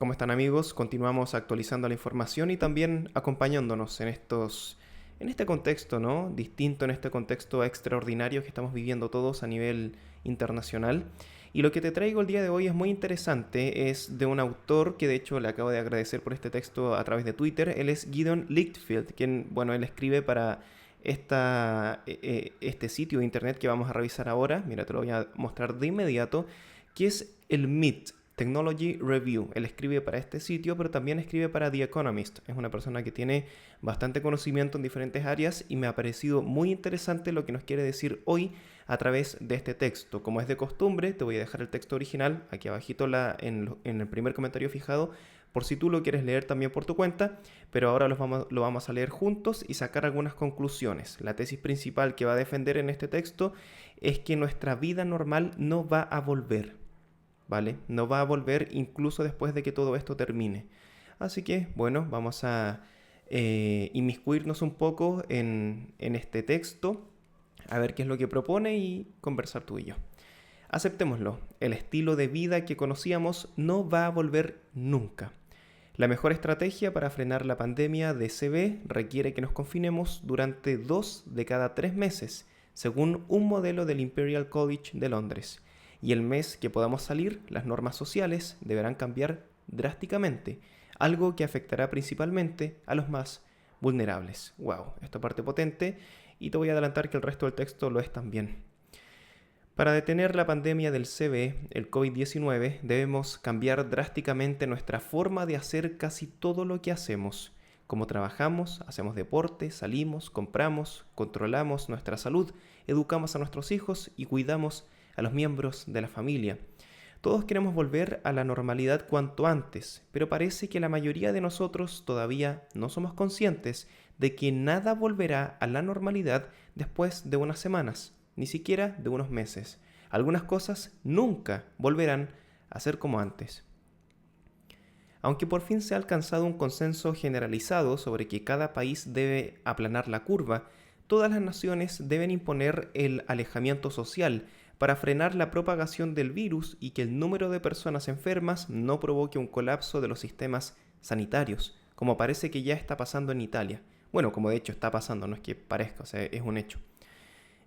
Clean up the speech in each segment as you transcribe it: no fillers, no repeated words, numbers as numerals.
¿Cómo están, amigos? Continuamos actualizando la información y también acompañándonos en este contexto, ¿no? Distinto, en este contexto extraordinario que estamos viviendo todos a nivel internacional. Y lo que te traigo el día de hoy es muy interesante, es de un autor que de hecho le acabo de agradecer por este texto a través de Twitter. Él es Gideon Lichtfield, quien, bueno, él escribe para este sitio de internet que vamos a revisar ahora. Mira, te lo voy a mostrar de inmediato, que es el MIT. Technology Review. Él escribe para este sitio, pero también escribe para The Economist. Es una persona que tiene bastante conocimiento en diferentes áreas y me ha parecido muy interesante lo que nos quiere decir hoy a través de este texto. Como es de costumbre, te voy a dejar el texto original aquí abajito en el primer comentario fijado, por si tú lo quieres leer también por tu cuenta, pero ahora lo vamos a leer juntos y sacar algunas conclusiones. La tesis principal que va a defender en este texto es que nuestra vida normal no va a volver. ¿Vale? No va a volver incluso después de que todo esto termine. Así que, bueno, vamos a inmiscuirnos un poco en este texto, a ver qué es lo que propone y conversar tú y yo. Aceptémoslo, el estilo de vida que conocíamos no va a volver nunca. La mejor estrategia para frenar la pandemia de CB requiere que nos confinemos durante 2 de cada 3 meses, según un modelo del Imperial College de Londres. Y el mes que podamos salir, las normas sociales deberán cambiar drásticamente, algo que afectará principalmente a los más vulnerables. Wow, esta parte potente, y te voy a adelantar que el resto del texto lo es también. Para detener la pandemia del CB, el COVID-19, debemos cambiar drásticamente nuestra forma de hacer casi todo lo que hacemos. Como trabajamos, hacemos deporte, salimos, compramos, controlamos nuestra salud, educamos a nuestros hijos y cuidamos a los miembros de la familia. Todos queremos volver a la normalidad cuanto antes, pero parece que la mayoría de nosotros todavía no somos conscientes de que nada volverá a la normalidad después de unas semanas, ni siquiera de unos meses. Algunas cosas nunca volverán a ser como antes. Aunque por fin se ha alcanzado un consenso generalizado sobre que cada país debe aplanar la curva, todas las naciones deben imponer el alejamiento social para frenar la propagación del virus y que el número de personas enfermas no provoque un colapso de los sistemas sanitarios, como parece que ya está pasando en Italia. Bueno, como de hecho está pasando, no es que parezca, o sea, es un hecho.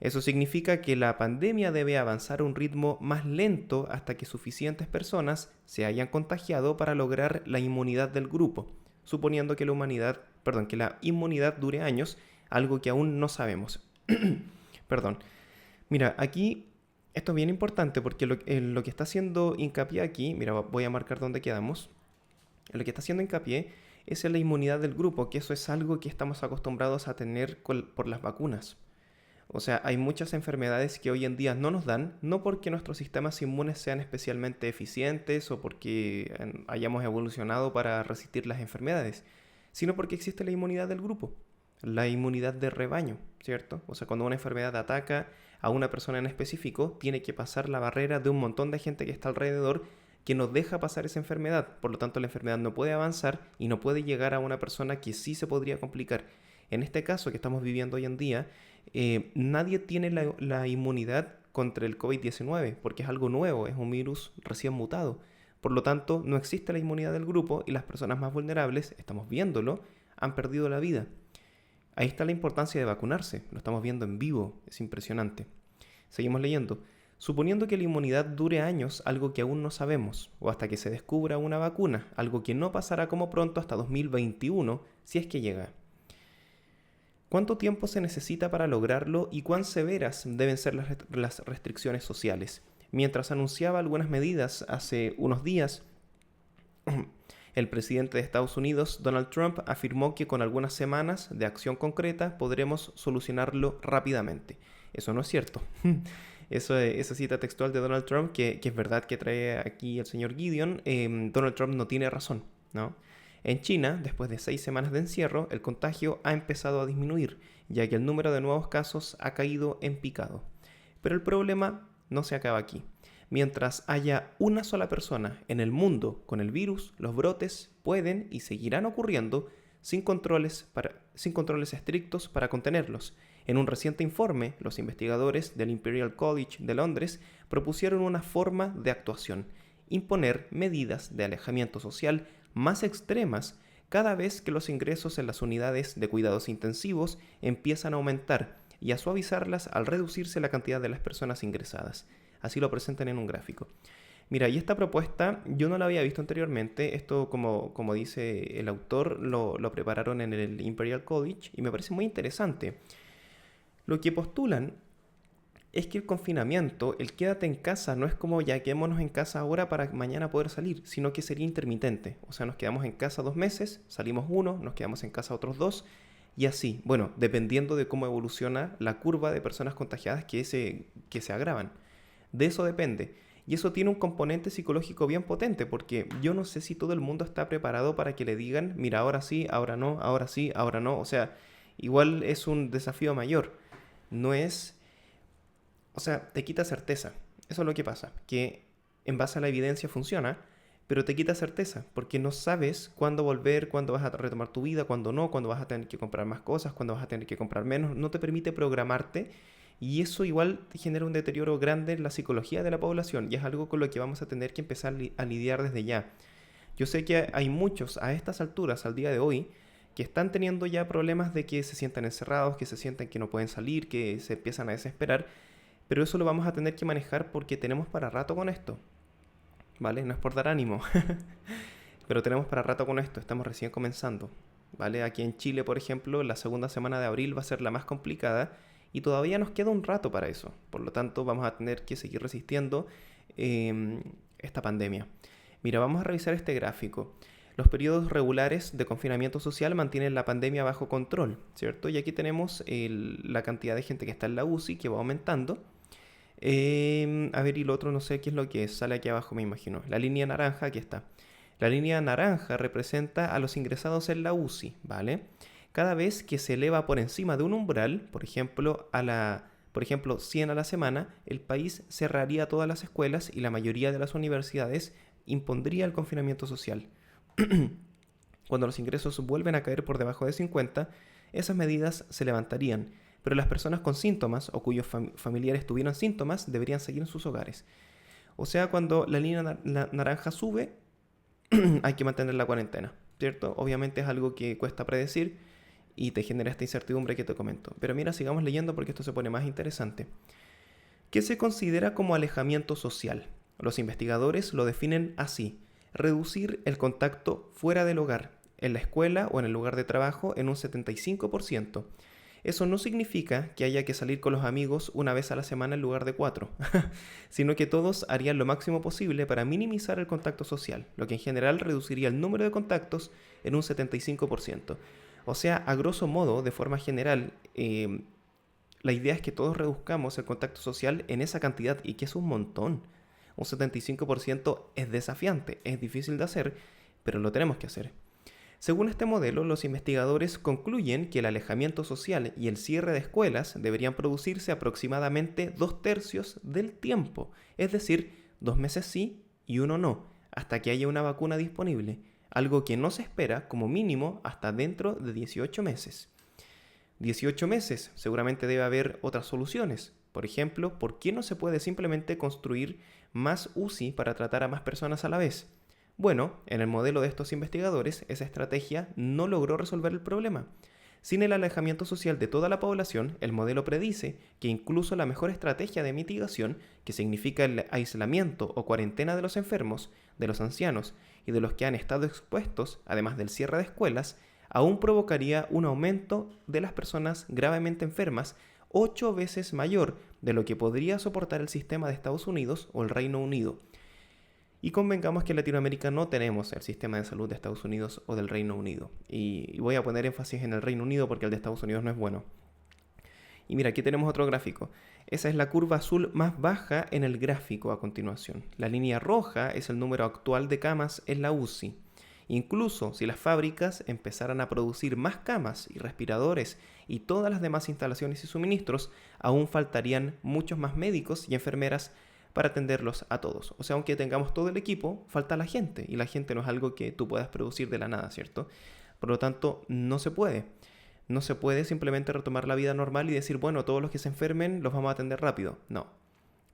Eso significa que la pandemia debe avanzar a un ritmo más lento hasta que suficientes personas se hayan contagiado para lograr la inmunidad del grupo, suponiendo que que la inmunidad dure años, algo que aún no sabemos. Perdón. Mira, aquí esto es bien importante porque lo que está haciendo hincapié aquí, mira, voy a marcar dónde quedamos. Lo que está haciendo hincapié es en la inmunidad del grupo, que eso es algo que estamos acostumbrados a tener por las vacunas. O sea, hay muchas enfermedades que hoy en día no nos dan, no porque nuestros sistemas inmunes sean especialmente eficientes o porque hayamos evolucionado para resistir las enfermedades, sino porque existe la inmunidad del grupo, la inmunidad de rebaño, ¿cierto? O sea, cuando una enfermedad ataca a una persona en específico, tiene que pasar la barrera de un montón de gente que está alrededor que no deja pasar esa enfermedad. Por lo tanto, la enfermedad no puede avanzar y no puede llegar a una persona que sí se podría complicar. En este caso que estamos viviendo hoy en día, nadie tiene la inmunidad contra el COVID-19 porque es algo nuevo, es un virus recién mutado. Por lo tanto, no existe la inmunidad del grupo y las personas más vulnerables, estamos viéndolo, han perdido la vida. Ahí está la importancia de vacunarse, lo estamos viendo en vivo, es impresionante. Seguimos leyendo. Suponiendo que la inmunidad dure años, algo que aún no sabemos, o hasta que se descubra una vacuna, algo que no pasará como pronto hasta 2021, si es que llega. ¿Cuánto tiempo se necesita para lograrlo y cuán severas deben ser las restricciones sociales? Mientras anunciaba algunas medidas hace unos días, el presidente de Estados Unidos, Donald Trump, afirmó que con algunas semanas de acción concreta podremos solucionarlo rápidamente. Eso no es cierto. Esa cita textual de Donald Trump, que es verdad que trae aquí el señor Gideon, Donald Trump no tiene razón, ¿no? En China, después de 6 semanas de encierro, el contagio ha empezado a disminuir, ya que el número de nuevos casos ha caído en picado. Pero el problema no se acaba aquí. Mientras haya una sola persona en el mundo con el virus, los brotes pueden y seguirán ocurriendo sin controles estrictos para contenerlos. En un reciente informe, los investigadores del Imperial College de Londres propusieron una forma de actuación: imponer medidas de alejamiento social más extremas cada vez que los ingresos en las unidades de cuidados intensivos empiezan a aumentar y a suavizarlas al reducirse la cantidad de las personas ingresadas. Así lo presentan en un gráfico. Mira, y esta propuesta yo no la había visto anteriormente. Esto, como dice el autor, lo prepararon en el Imperial College y me parece muy interesante. Lo que postulan es que el confinamiento, el quédate en casa, no es como ya quedémonos en casa ahora para mañana poder salir, sino que sería intermitente. O sea, nos quedamos en casa 2 meses, salimos 1, nos quedamos en casa otros 2 y así. Bueno, dependiendo de cómo evoluciona la curva de personas contagiadas que se agravan. De eso depende. Y eso tiene un componente psicológico bien potente, porque yo no sé si todo el mundo está preparado para que le digan, mira, ahora sí, ahora no, ahora sí, ahora no. O sea, igual es un desafío mayor. No es... O sea, te quita certeza. Eso es lo que pasa, que en base a la evidencia funciona, pero te quita certeza, porque no sabes cuándo volver, cuándo vas a retomar tu vida, cuándo no, cuándo vas a tener que comprar más cosas, cuándo vas a tener que comprar menos. No te permite programarte y eso igual te genera un deterioro grande en la psicología de la población y es algo con lo que vamos a tener que empezar a lidiar desde ya. Yo sé que hay muchos a estas alturas, al día de hoy, que están teniendo ya problemas de que se sientan encerrados, que se sienten que no pueden salir, que se empiezan a desesperar, pero eso lo vamos a tener que manejar porque tenemos para rato con esto, ¿vale? No es por dar ánimo, pero tenemos para rato con esto, estamos recién comenzando, ¿vale? Aquí en Chile, por ejemplo, la segunda semana de abril va a ser la más complicada y todavía nos queda un rato para eso. Por lo tanto, vamos a tener que seguir resistiendo esta pandemia. Mira, vamos a revisar este gráfico. Los periodos regulares de confinamiento social mantienen la pandemia bajo control, ¿cierto? Y aquí tenemos la cantidad de gente que está en la UCI que va aumentando. A ver, y lo otro no sé qué es lo que es. Sale aquí abajo, me imagino. La línea naranja, aquí está. La línea naranja representa a los ingresados en la UCI, ¿vale? Cada vez que se eleva por encima de un umbral, por ejemplo, 100 a la semana, el país cerraría todas las escuelas y la mayoría de las universidades impondría el confinamiento social. Cuando los ingresos vuelven a caer por debajo de 50, esas medidas se levantarían, pero las personas con síntomas o cuyos familiares tuvieran síntomas deberían seguir en sus hogares. O sea, cuando la línea naranja sube, hay que mantener la cuarentena, ¿cierto? Obviamente es algo que cuesta predecir y te genera esta incertidumbre que te comento. Pero mira, sigamos leyendo porque esto se pone más interesante. ¿Qué se considera como alejamiento social? Los investigadores lo definen así: reducir el contacto fuera del hogar, en la escuela o en el lugar de trabajo en un 75%. Eso no significa que haya que salir con los amigos una vez a la semana en lugar de 4, sino que todos harían lo máximo posible para minimizar el contacto social, lo que en general reduciría el número de contactos en un 75%. O sea, a grosso modo, de forma general, la idea es que todos reduzcamos el contacto social en esa cantidad y que es un montón. Un 75% es desafiante, es difícil de hacer, pero lo tenemos que hacer. Según este modelo, los investigadores concluyen que el alejamiento social y el cierre de escuelas deberían producirse aproximadamente 2/3 del tiempo, es decir, 2 meses sí y 1 no, hasta que haya una vacuna disponible, algo que no se espera como mínimo hasta dentro de 18 meses. 18 meses, seguramente debe haber otras soluciones. Por ejemplo, ¿por qué no se puede simplemente construir más UCI para tratar a más personas a la vez? Bueno, en el modelo de estos investigadores, esa estrategia no logró resolver el problema. Sin el alejamiento social de toda la población, el modelo predice que incluso la mejor estrategia de mitigación, que significa el aislamiento o cuarentena de los enfermos, de los ancianos y de los que han estado expuestos, además del cierre de escuelas, aún provocaría un aumento de las personas gravemente enfermas 8 veces mayor de lo que podría soportar el sistema de Estados Unidos o el Reino Unido. Y convengamos que en Latinoamérica no tenemos el sistema de salud de Estados Unidos o del Reino Unido. Y voy a poner énfasis en el Reino Unido porque el de Estados Unidos no es bueno. Y mira, aquí tenemos otro gráfico. Esa es la curva azul más baja en el gráfico a continuación. La línea roja es el número actual de camas en la UCI. Incluso si las fábricas empezaran a producir más camas y respiradores y todas las demás instalaciones y suministros, aún faltarían muchos más médicos y enfermeras para atenderlos a todos. O sea, aunque tengamos todo el equipo, falta la gente, y la gente no es algo que tú puedas producir de la nada, ¿cierto? Por lo tanto, no se puede. No se puede simplemente retomar la vida normal y decir, bueno, todos los que se enfermen los vamos a atender rápido. No,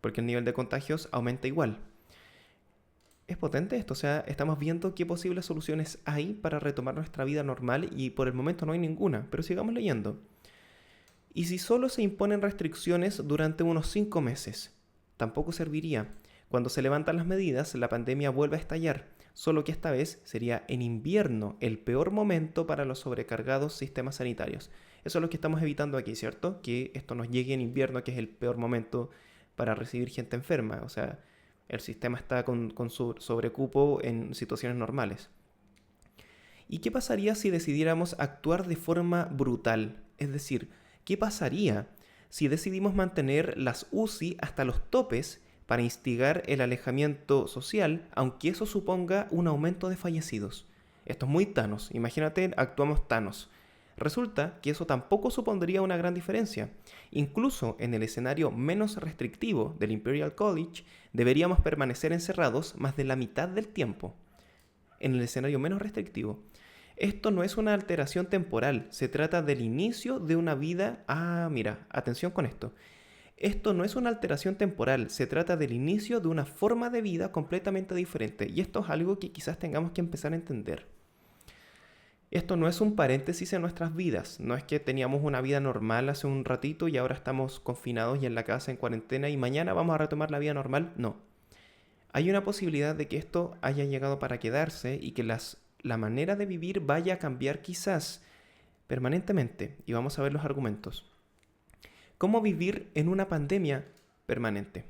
porque el nivel de contagios aumenta igual. Es potente esto, o sea, estamos viendo qué posibles soluciones hay para retomar nuestra vida normal y por el momento no hay ninguna, pero sigamos leyendo. Y si solo se imponen restricciones durante unos 5 meses, tampoco serviría. Cuando se levantan las medidas, la pandemia vuelve a estallar, solo que esta vez sería en invierno el peor momento para los sobrecargados sistemas sanitarios. Eso es lo que estamos evitando aquí, ¿cierto? Que esto nos llegue en invierno, que es el peor momento para recibir gente enferma. O sea, el sistema está con su sobrecupo en situaciones normales. ¿Y qué pasaría si decidiéramos actuar de forma brutal? Es decir, ¿qué pasaría si decidimos mantener las UCI hasta los topes para instigar el alejamiento social, aunque eso suponga un aumento de fallecidos? Esto es muy Thanos. Imagínate, actuamos Thanos. Resulta que eso tampoco supondría una gran diferencia. Incluso en el escenario menos restrictivo del Imperial College, deberíamos permanecer encerrados más de la mitad del tiempo. En el escenario menos restrictivo. Esto no es una alteración temporal, se trata del inicio de una vida... Ah, mira, atención con esto. Esto no es una alteración temporal, se trata del inicio de una forma de vida completamente diferente. Y esto es algo que quizás tengamos que empezar a entender. Esto no es un paréntesis en nuestras vidas, no es que teníamos una vida normal hace un ratito y ahora estamos confinados y en la casa en cuarentena y mañana vamos a retomar la vida normal. No. Hay una posibilidad de que esto haya llegado para quedarse y que la manera de vivir vaya a cambiar quizás permanentemente. Y vamos a ver los argumentos. ¿Cómo vivir en una pandemia permanente?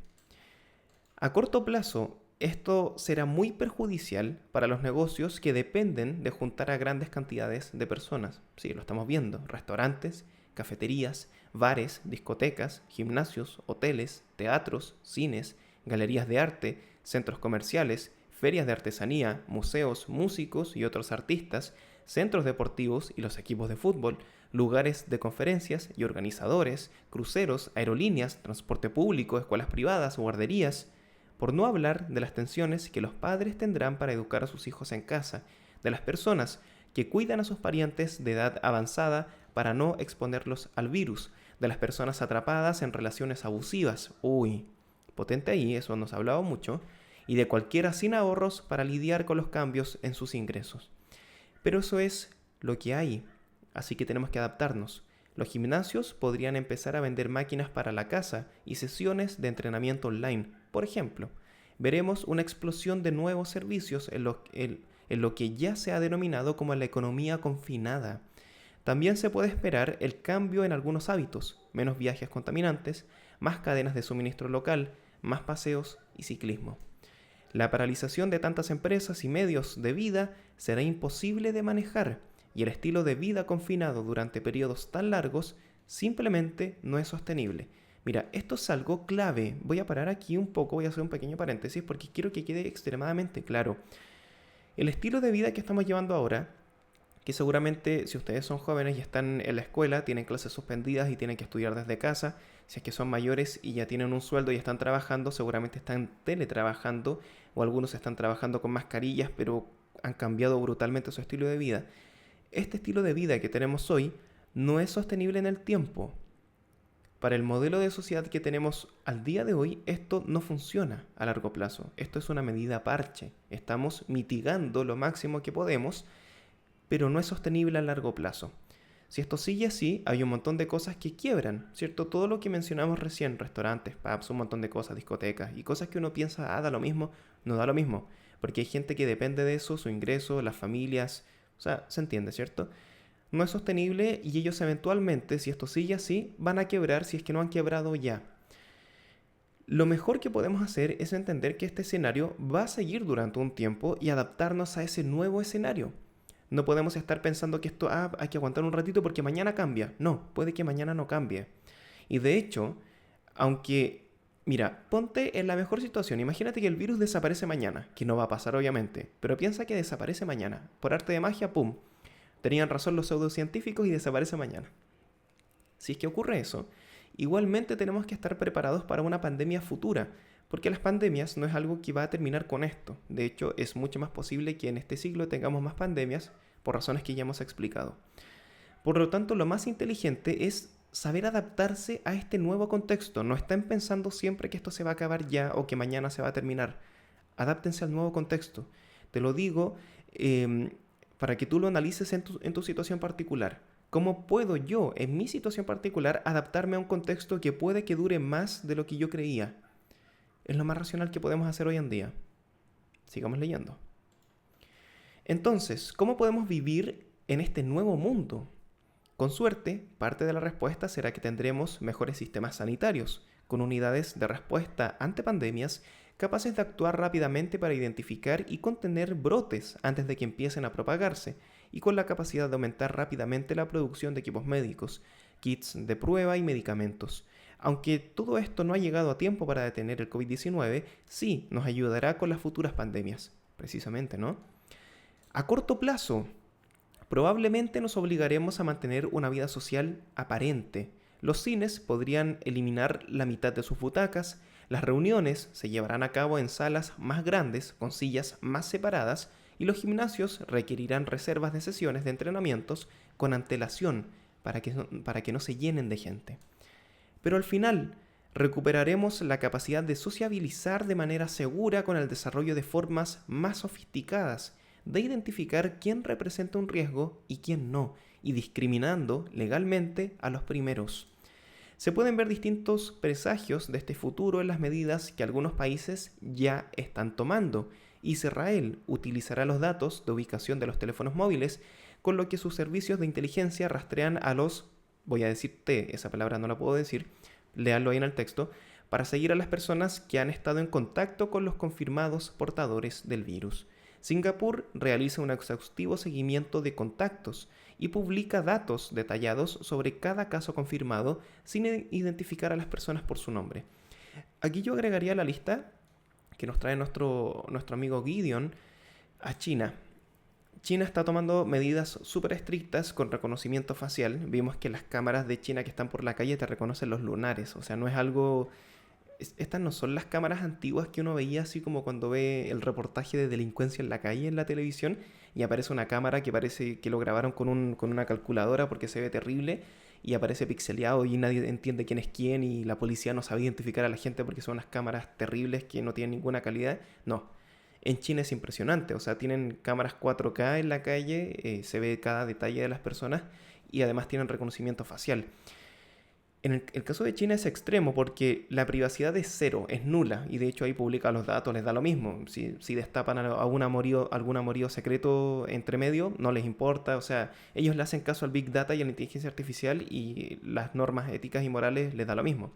A corto plazo, esto será muy perjudicial para los negocios que dependen de juntar a grandes cantidades de personas. Sí, lo estamos viendo. Restaurantes, cafeterías, bares, discotecas, gimnasios, hoteles, teatros, cines, galerías de arte, centros comerciales, ferias de artesanía, museos, músicos y otros artistas, centros deportivos y los equipos de fútbol, lugares de conferencias y organizadores, cruceros, aerolíneas, transporte público, escuelas privadas, guarderías, por no hablar de las tensiones que los padres tendrán para educar a sus hijos en casa, de las personas que cuidan a sus parientes de edad avanzada para no exponerlos al virus, de las personas atrapadas en relaciones abusivas. Uy, potente ahí, eso nos ha hablado mucho, y de cualquiera sin ahorros para lidiar con los cambios en sus ingresos. Pero eso es lo que hay, así que tenemos que adaptarnos. Los gimnasios podrían empezar a vender máquinas para la casa y sesiones de entrenamiento online. Por ejemplo, veremos una explosión de nuevos servicios en lo que ya se ha denominado como la economía confinada. También se puede esperar el cambio en algunos hábitos, menos viajes contaminantes, más cadenas de suministro local, más paseos y ciclismo. La paralización de tantas empresas y medios de vida será imposible de manejar y el estilo de vida confinado durante periodos tan largos simplemente no es sostenible. Mira, esto es algo clave. Voy a parar aquí un poco, voy a hacer un pequeño paréntesis porque quiero que quede extremadamente claro. El estilo de vida que estamos llevando ahora, que seguramente si ustedes son jóvenes y están en la escuela, tienen clases suspendidas y tienen que estudiar desde casa, si es que son mayores y ya tienen un sueldo y están trabajando, seguramente están teletrabajando o algunos están trabajando con mascarillas, pero han cambiado brutalmente su estilo de vida. Este estilo de vida que tenemos hoy no es sostenible en el tiempo. Para el modelo de sociedad que tenemos al día de hoy, esto no funciona a largo plazo. Esto es una medida parche. Estamos mitigando lo máximo que podemos, pero no es sostenible a largo plazo. Si esto sigue así, hay un montón de cosas que quiebran, ¿cierto? Todo lo que mencionamos recién, restaurantes, pubs, un montón de cosas, discotecas, y cosas que uno piensa, da lo mismo, no da lo mismo, porque hay gente que depende de eso, su ingreso, las familias, o sea, se entiende, ¿cierto? No es sostenible y ellos eventualmente, si esto sigue así, van a quebrar si es que no han quebrado ya. Lo mejor que podemos hacer es entender que este escenario va a seguir durante un tiempo y adaptarnos a ese nuevo escenario. No podemos estar pensando que esto hay que aguantar un ratito porque mañana cambia. No, puede que mañana no cambie. Y de hecho, aunque, mira, ponte en la mejor situación. Imagínate que el virus desaparece mañana, que no va a pasar obviamente, pero piensa que desaparece mañana. Por arte de magia, ¡pum! Tenían razón los pseudocientíficos y desaparece mañana. Si es que ocurre eso, igualmente tenemos que estar preparados para una pandemia futura, porque las pandemias no es algo que va a terminar con esto. De hecho, es mucho más posible que en este siglo tengamos más pandemias por razones que ya hemos explicado. Por lo tanto, lo más inteligente es saber adaptarse a este nuevo contexto. No estén pensando siempre que esto se va a acabar ya o que mañana se va a terminar. Adáptense al nuevo contexto. Te lo digo para que tú lo analices en tu situación particular. ¿Cómo puedo yo, en mi situación particular, adaptarme a un contexto que puede que dure más de lo que yo creía? Es lo más racional que podemos hacer hoy en día. Sigamos leyendo. Entonces, ¿cómo podemos vivir en este nuevo mundo? Con suerte, parte de la respuesta será que tendremos mejores sistemas sanitarios, con unidades de respuesta ante pandemias capaces de actuar rápidamente para identificar y contener brotes antes de que empiecen a propagarse, y con la capacidad de aumentar rápidamente la producción de equipos médicos, kits de prueba y medicamentos. Aunque todo esto no ha llegado a tiempo para detener el COVID-19, sí nos ayudará con las futuras pandemias, precisamente, ¿no? A corto plazo, probablemente nos obligaremos a mantener una vida social aparente. Los cines podrían eliminar la mitad de sus butacas, las reuniones se llevarán a cabo en salas más grandes, con sillas más separadas, y los gimnasios requerirán reservas de sesiones de entrenamientos con antelación para que no se llenen de gente. Pero al final, recuperaremos la capacidad de sociabilizar de manera segura con el desarrollo de formas más sofisticadas de identificar quién representa un riesgo y quién no, y discriminando legalmente a los primeros. Se pueden ver distintos presagios de este futuro en las medidas que algunos países ya están tomando. Israel utilizará los datos de ubicación de los teléfonos móviles, con lo que sus servicios de inteligencia rastrean a los, voy a decirte, esa palabra no la puedo decir, léanlo ahí en el texto, para seguir a las personas que han estado en contacto con los confirmados portadores del virus. Singapur realiza un exhaustivo seguimiento de contactos y publica datos detallados sobre cada caso confirmado sin identificar a las personas por su nombre. Aquí yo agregaría a la lista que nos trae nuestro amigo Gideon a China. China está tomando medidas súper estrictas con reconocimiento facial. Vimos que las cámaras de China que están por la calle te reconocen los lunares. O sea, no es algo... Estas no son las cámaras antiguas que uno veía así como cuando ve el reportaje de delincuencia en la calle en la televisión y aparece una cámara que parece que lo grabaron con una calculadora porque se ve terrible y aparece pixeleado y nadie entiende quién es quién y la policía no sabe identificar a la gente porque son unas cámaras terribles que no tienen ninguna calidad. No, en China es impresionante, o sea, tienen cámaras 4K en la calle, se ve cada detalle de las personas y además tienen reconocimiento facial. En el caso de China es extremo porque la privacidad es cero, es nula, y de hecho ahí publica los datos, les da lo mismo. Si destapan algún amorío secreto entre medio, no les importa. O sea, ellos le hacen caso al Big Data y a la inteligencia artificial y las normas éticas y morales les da lo mismo.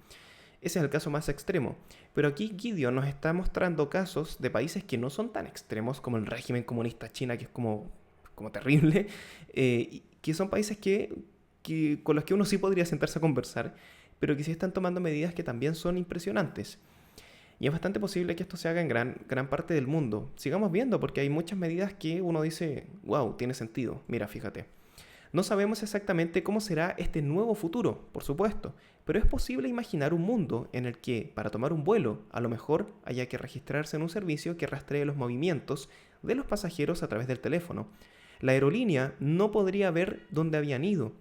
Ese es el caso más extremo. Pero aquí Gideon nos está mostrando casos de países que no son tan extremos como el régimen comunista china, que es como terrible, que son países con los que uno sí podría sentarse a conversar, pero que sí están tomando medidas que también son impresionantes. Y es bastante posible que esto se haga en gran parte del mundo. Sigamos viendo, porque hay muchas medidas que uno dice, wow, tiene sentido. Mira, fíjate. No sabemos exactamente cómo será este nuevo futuro, por supuesto, pero es posible imaginar un mundo en el que, para tomar un vuelo, a lo mejor haya que registrarse en un servicio que rastree los movimientos de los pasajeros a través del teléfono. La aerolínea no podría ver dónde habían ido,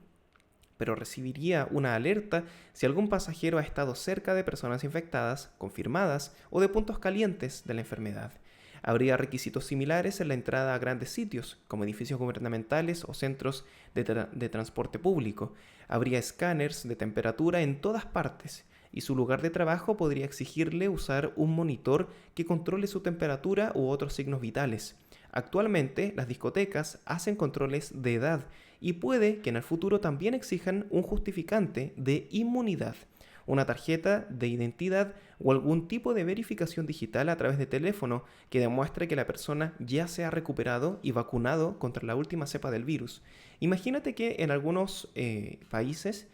pero recibiría una alerta si algún pasajero ha estado cerca de personas infectadas, confirmadas o de puntos calientes de la enfermedad. Habría requisitos similares en la entrada a grandes sitios, como edificios gubernamentales o centros de transporte público. Habría escáneres de temperatura en todas partes, y su lugar de trabajo podría exigirle usar un monitor que controle su temperatura u otros signos vitales. Actualmente, las discotecas hacen controles de edad y puede que en el futuro también exijan un justificante de inmunidad, una tarjeta de identidad o algún tipo de verificación digital a través de teléfono que demuestre que la persona ya se ha recuperado y vacunado contra la última cepa del virus. Imagínate que en algunos países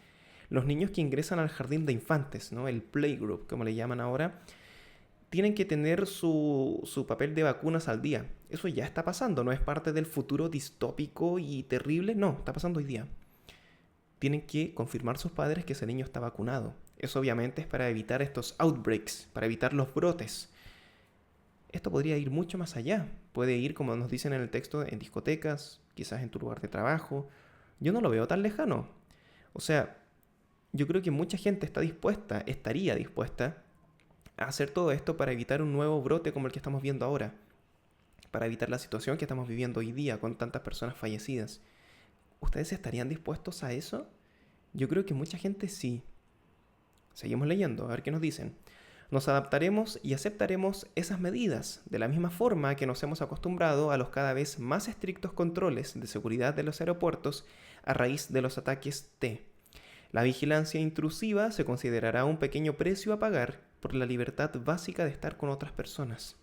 los niños que ingresan al jardín de infantes, ¿no? El playgroup, como le llaman ahora, tienen que tener su papel de vacunas al día. Eso ya está pasando, no es parte del futuro distópico y terrible, no, está pasando hoy día. Tienen que confirmar sus padres que ese niño está vacunado. Eso obviamente es para evitar estos outbreaks, para evitar los brotes. Esto podría ir mucho más allá. Puede ir, como nos dicen en el texto, en discotecas, quizás en tu lugar de trabajo. Yo no lo veo tan lejano. O sea, yo creo que mucha gente estaría dispuesta a hacer todo esto para evitar un nuevo brote como el que estamos viendo ahora, para evitar la situación que estamos viviendo hoy día con tantas personas fallecidas. ¿Ustedes estarían dispuestos a eso? Yo creo que mucha gente sí. Seguimos leyendo, a ver qué nos dicen. Nos adaptaremos y aceptaremos esas medidas, de la misma forma que nos hemos acostumbrado a los cada vez más estrictos controles de seguridad de los aeropuertos a raíz de los ataques T. La vigilancia intrusiva se considerará un pequeño precio a pagar por la libertad básica de estar con otras personas.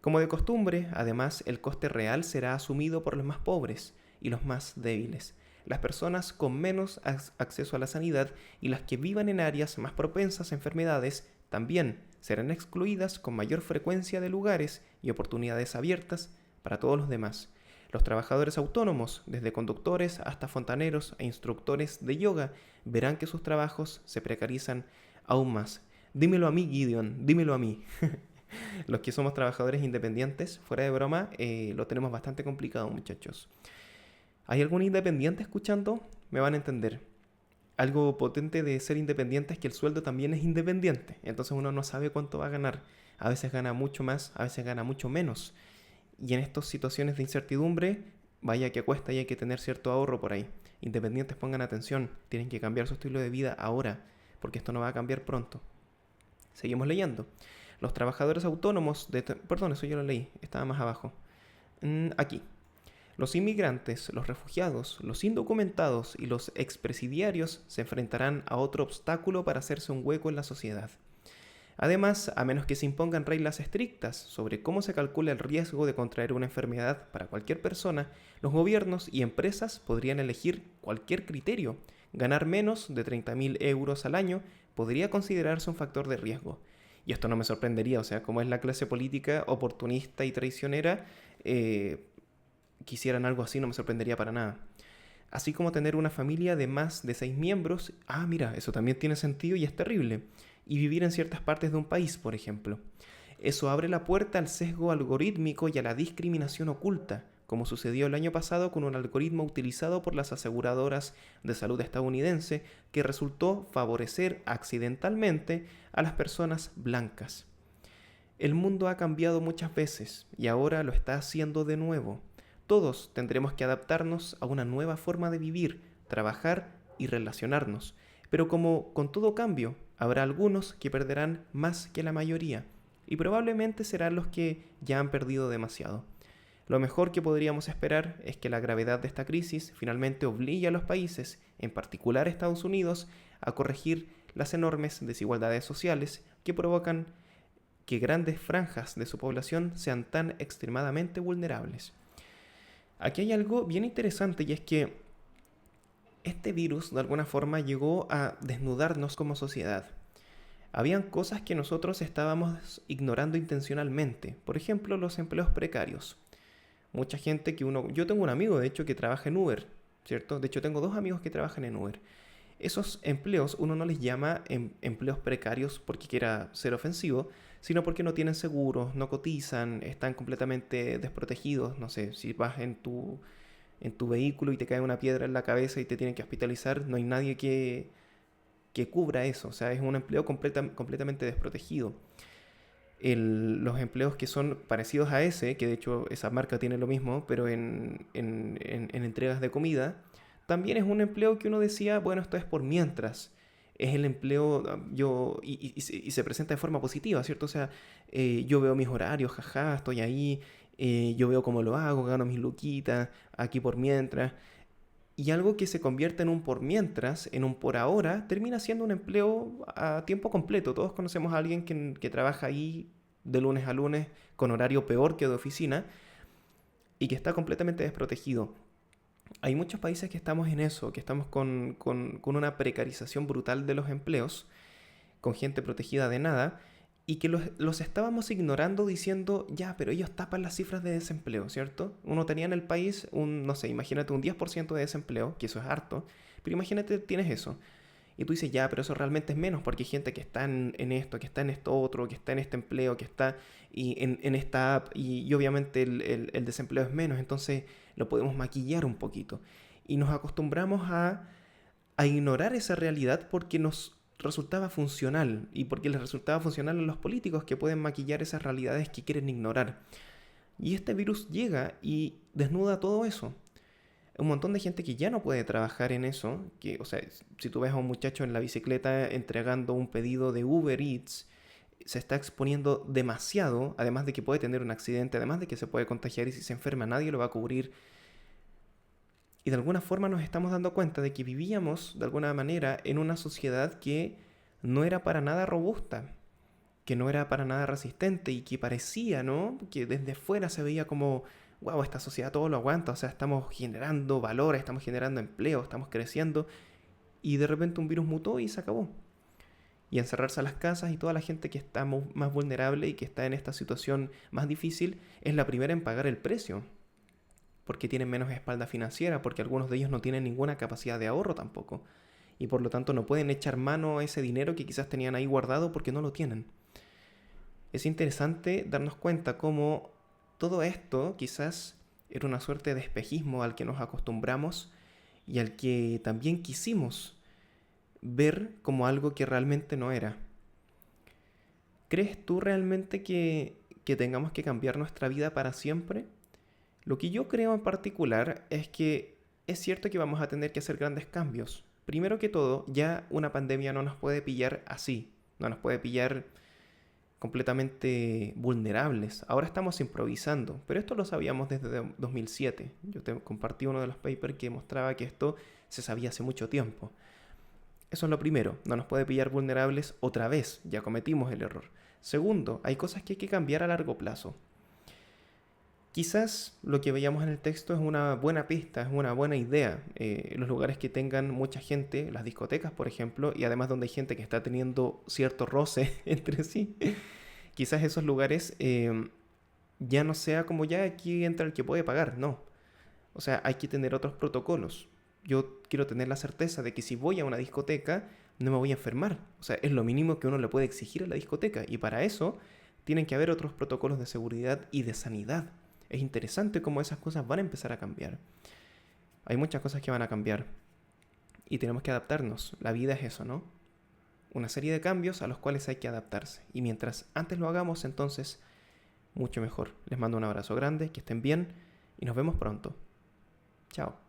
Como de costumbre, además, el coste real será asumido por los más pobres y los más débiles, las personas con menos acceso a la sanidad y las que vivan en áreas más propensas a enfermedades también serán excluidas con mayor frecuencia de lugares y oportunidades abiertas para todos los demás. Los trabajadores autónomos, desde conductores hasta fontaneros e instructores de yoga, verán que sus trabajos se precarizan aún más. Dímelo a mí, Gideon, dímelo a mí. Los que somos trabajadores independientes, fuera de broma, lo tenemos bastante complicado, muchachos. ¿Hay algún independiente escuchando? Me van a entender. Algo potente de ser independiente es que el sueldo también es independiente. Entonces uno no sabe cuánto va a ganar. A veces gana mucho más, a veces gana mucho menos. Y en estas situaciones de incertidumbre, vaya que cuesta y hay que tener cierto ahorro por ahí. Independientes, pongan atención. Tienen que cambiar su estilo de vida ahora, porque esto no va a cambiar pronto. Seguimos leyendo. Los trabajadores autónomos Perdón, eso yo lo leí. Estaba más abajo. Aquí. Los inmigrantes, los refugiados, los indocumentados y los expresidiarios se enfrentarán a otro obstáculo para hacerse un hueco en la sociedad. Además, a menos que se impongan reglas estrictas sobre cómo se calcula el riesgo de contraer una enfermedad para cualquier persona, los gobiernos y empresas podrían elegir cualquier criterio. Ganar menos de 30.000 euros al año podría considerarse un factor de riesgo. Y esto no me sorprendería, o sea, como es la clase política oportunista y traicionera, quisieran algo así, no me sorprendería para nada. Así como tener una familia de más de 6 miembros, mira, eso también tiene sentido y es terrible. Y vivir en ciertas partes de un país, por ejemplo. Eso abre la puerta al sesgo algorítmico y a la discriminación oculta, como sucedió el año pasado con un algoritmo utilizado por las aseguradoras de salud estadounidense que resultó favorecer accidentalmente a las personas blancas. El mundo ha cambiado muchas veces y ahora lo está haciendo de nuevo. Todos tendremos que adaptarnos a una nueva forma de vivir, trabajar y relacionarnos. Pero como con todo cambio, habrá algunos que perderán más que la mayoría, y probablemente serán los que ya han perdido demasiado. Lo mejor que podríamos esperar es que la gravedad de esta crisis finalmente obligue a los países, en particular a Estados Unidos, a corregir las enormes desigualdades sociales que provocan que grandes franjas de su población sean tan extremadamente vulnerables. Aquí hay algo bien interesante y es que este virus de alguna forma llegó a desnudarnos como sociedad. Habían cosas que nosotros estábamos ignorando intencionalmente, por ejemplo los empleos precarios. Mucha gente yo tengo un amigo de hecho que trabaja en Uber, ¿cierto? De hecho tengo 2 amigos que trabajan en Uber. Esos empleos uno no les llama empleos precarios porque quiera ser ofensivo, sino porque no tienen seguros, no cotizan, están completamente desprotegidos. No sé, si vas en tu vehículo y te cae una piedra en la cabeza y te tienen que hospitalizar, no hay nadie que cubra eso. O sea, es un empleo completamente desprotegido. Los empleos que son parecidos a ese, que de hecho esa marca tiene lo mismo, pero en entregas de comida, también es un empleo que uno decía, bueno, esto es por mientras. Es el empleo, y se presenta de forma positiva, ¿cierto? O sea, yo veo mis horarios, jaja, estoy ahí, yo veo cómo lo hago, gano mis luquitas, aquí por mientras. Y algo que se convierte en un por mientras, en un por ahora, termina siendo un empleo a tiempo completo. Todos conocemos a alguien que trabaja ahí de lunes a lunes con horario peor que de oficina y que está completamente desprotegido. Hay muchos países que estamos en eso, que estamos con una precarización brutal de los empleos, con gente protegida de nada, y que los estábamos ignorando diciendo, ya, pero ellos tapan las cifras de desempleo, ¿cierto? Uno tenía en el país no sé, imagínate un 10% de desempleo, que eso es harto, pero imagínate tienes eso. Y tú dices, ya, pero eso realmente es menos, porque hay gente que está en esto, que está en esto otro, que está en este empleo, que está en esta app, y obviamente el desempleo es menos, entonces lo podemos maquillar un poquito. Y nos acostumbramos a ignorar esa realidad porque nos resultaba funcional y porque les resultaba funcional a los políticos que pueden maquillar esas realidades que quieren ignorar. Y este virus llega y desnuda todo eso. Un montón de gente que ya no puede trabajar en eso, que, o sea, si tú ves a un muchacho en la bicicleta entregando un pedido de Uber Eats, se está exponiendo demasiado, además de que puede tener un accidente, además de que se puede contagiar y si se enferma nadie lo va a cubrir. Y de alguna forma nos estamos dando cuenta de que vivíamos, de alguna manera, en una sociedad que no era para nada robusta, que no era para nada resistente y que parecía, ¿no? Que desde fuera se veía como, wow, esta sociedad todo lo aguanta, o sea, estamos generando valores, estamos generando empleo, estamos creciendo y de repente un virus mutó y se acabó. Y encerrarse a las casas y toda la gente que está más vulnerable y que está en esta situación más difícil es la primera en pagar el precio, porque tienen menos espalda financiera, porque algunos de ellos no tienen ninguna capacidad de ahorro tampoco, y por lo tanto no pueden echar mano a ese dinero que quizás tenían ahí guardado porque no lo tienen. Es interesante darnos cuenta cómo todo esto quizás era una suerte de espejismo al que nos acostumbramos y al que también quisimos ver como algo que realmente no era. ¿Crees tú realmente que tengamos que cambiar nuestra vida para siempre? Lo que yo creo en particular es que es cierto que vamos a tener que hacer grandes cambios. Primero que todo, ya una pandemia no nos puede pillar así, no nos puede pillar completamente vulnerables. Ahora estamos improvisando, pero esto lo sabíamos desde 2007. Yo te compartí uno de los papers que mostraba que esto se sabía hace mucho tiempo. Eso es lo primero, no nos puede pillar vulnerables otra vez, ya cometimos el error. Segundo, hay cosas que hay que cambiar a largo plazo. Quizás lo que veíamos en el texto es una buena pista, es una buena idea. Los lugares que tengan mucha gente, las discotecas, por ejemplo, y además donde hay gente que está teniendo cierto roce entre sí, quizás esos lugares ya no sea como ya aquí entra el que puede pagar, no. O sea, hay que tener otros protocolos. Yo quiero tener la certeza de que si voy a una discoteca no me voy a enfermar. O sea, es lo mínimo que uno le puede exigir a la discoteca. Y para eso tienen que haber otros protocolos de seguridad y de sanidad. Es interesante cómo esas cosas van a empezar a cambiar. Hay muchas cosas que van a cambiar y tenemos que adaptarnos. La vida es eso, ¿no? Una serie de cambios a los cuales hay que adaptarse. Y mientras antes lo hagamos, entonces, mucho mejor. Les mando un abrazo grande, que estén bien y nos vemos pronto. Chao.